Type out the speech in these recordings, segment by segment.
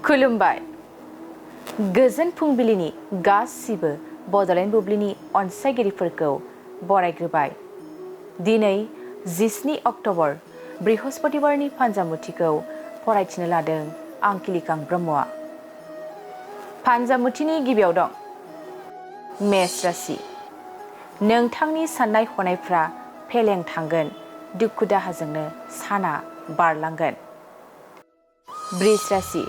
खुलुमबाय गोजोन फुंबिलिनि गासिबो बड'लेण्ड बुब्लिनि अनसायगिरिफोरखौ बरायग्रोबाय। दिनै 17 अक्ट'बर बृहस्पतिबारनि फान्जामुथिखौ फरायथिनो लादों आं किलिकां ब्रह्मआ। फान्जामुथिनि गिबियाव दं मेष राशि। नोंथांनि साननाय हनायफ्रा फेलें थांगोन, दुखु दाहाजोंनो साना बारलांगोन। वृष राशि।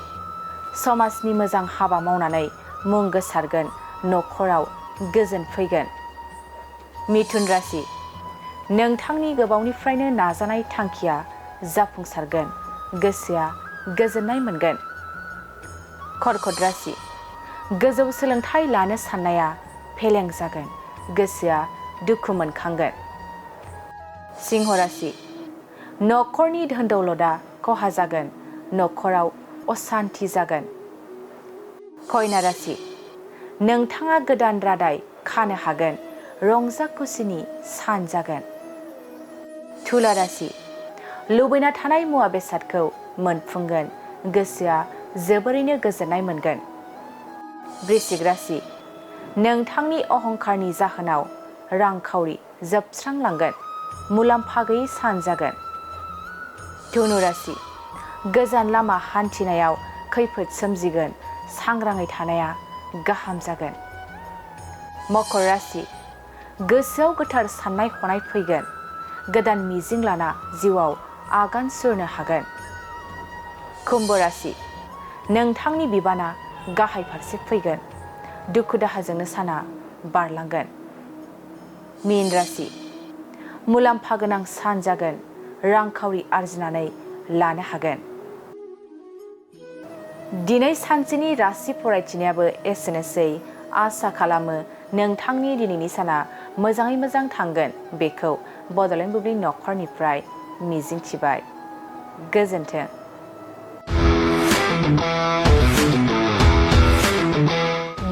समाजनि मोजां हाबा मावनानै मुं गोसारगोन, न'खराव गोजोन फैगोन। मिथुन राशि। नोंथांनि गोबावनिफ्रायनो नाजानाय थांखिया जाफुंसारगोन, गोसोआ गोजोननाय मोनगोन। कर्कट राशि। गोजौ सोलोंथाइ लानो साननाया फेलें जागोन, गोसोआ दुखु मोनखांगोन। सिंह राशि। न'खरनि धोन दौलतआ खहा जागोन, न'खराव असान्ति जागोन। कन्या राशि। नोंथाङा गोदान रादाय खानो हागोन, रंजा खुसिनि सान जागोन। तुला राशि। लुबैना थानाय मुवा बेसादखौ मोनफुंगोन, गोसोआ जोबोरैनो गोजोननाय मोनगोन। वृश्चिक राशि। नोंथांनि अहंकारनि जाहोनाव रांखावरि जोबस्रांलांगोन, मुलाम्फा गैयै सान जागोन। धनु राशि। गोजान लामा हान्थिनायाव खैफोद सोमजिगोन, सांग्राङै थानाया गाहाम जागोन। मकर राशि। गोसोआव गोथार साननाय हनाय फैगोन, गोदान मिजिं लाना जिउआव आगान सुरनो हागोन। कुम्भ राशि। नोंथांनि बिबाना गाहाय फारसे फैगोन, दुखु दाहाजोंनो साना बारलांगोन। मीन राशि। मुलाम्फा गोनां सान जागोन, रांखावरि आरजिनानै लानो हागोन। दिनै सानसेनि राशि फरायथिनायाबो एसेनोसै। आसा खालामो नोंथांनि दिनैनि साना मोजाङै मोजां थांगोन, बेखौ बड'लेण्ड बुब्लि न'खरनिफ्राय मिजिंथिबाय। गोजोन्थों।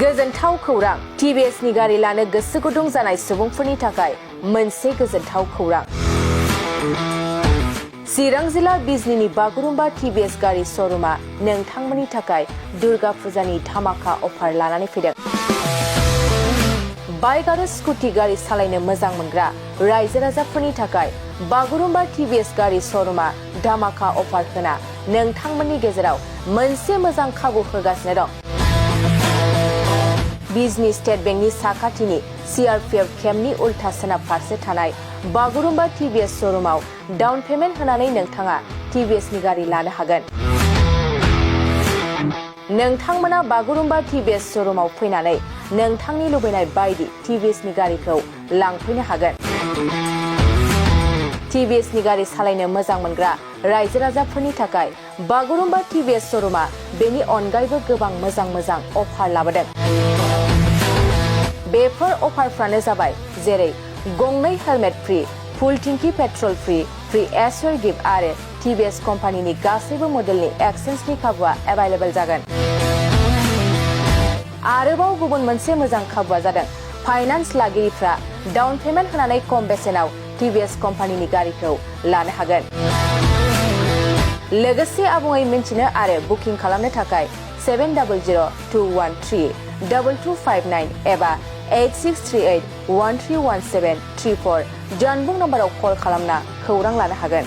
गोजोनथाव खौरां। टिभिएसनि गारि लानो गोसो गुदुं जानाय सुबुंफोरनि थाखाय मोनसे गोजोनथाव खौरां। चिरां जिल्ला बिजनीनि बागुरुम्बा टिभिएस गारि श'रुमा नोंथांमोननि थाखाय दुर्गा फुजानि धामाका अफार लानानै फैदों। बाइक आरो स्कुटि गारि सालायनो मोजां मोनग्रा रायजो राजाफोरनि थाखाय बागुरुम्बा टिभिएस गारि श'रुमा धामाका अफार होना नोंथांमोननि गेजेराव मोनसे मोजां खाबु होगासिनो दं। बिजनी स्टेट बेंकनि साखाथिनि CRPF केम्पनि उल्था सोनाब फारसे थानाय बागुरुम्बा टिभिएस श'रुमाव डाउन पेमेन्ट होनानै नोंथाङा टिभिएसनि गारि लानो हागोन। नोंथांमोना बागुरुम्बा टिभिएस श'रुमाव फैनानै नोंथांनि लुबैनाय बायदि टिभिएसनि गारिखौ लांफैनो हागोन। टिभिएसनि गारि सालायनो मोजां मोनग्रा रायजो राजाफोरनि थाखाय बागुरुम्बा टिभिएस श'रुमा बेनि अनगायैबो गोबां मोजां मोजां अफार लाबोदों। बेफोर अफारफ्रानो जाबाय जेरै गंनै हेलमेट फ्रि, फुल टिंकि पेट्रल फ्रि, फ्रि एसवेर गिफ्ट आरो टिभिएस कम्पानिनि गासैबो मडेलनि एक्सचेन्जनि खाबुआ एभाइलेबल जागोन। आरोबाव गुबुन मोनसे मोजां खाबुआ जादों फाइनान्स लागिरिफ्रा डाउन पेमेन्ट होनानै खम बेसेनाव टिभिएस कम्पानिनि गारिखौ लानो हागोन। लोगोसे आबुङै मिन्थिनो आरो बुकिं खालामनो थाखाय 7002132259 एबा 8638131734 जानबुं नम्बराव कल खालामना खौरां लानो हागोन।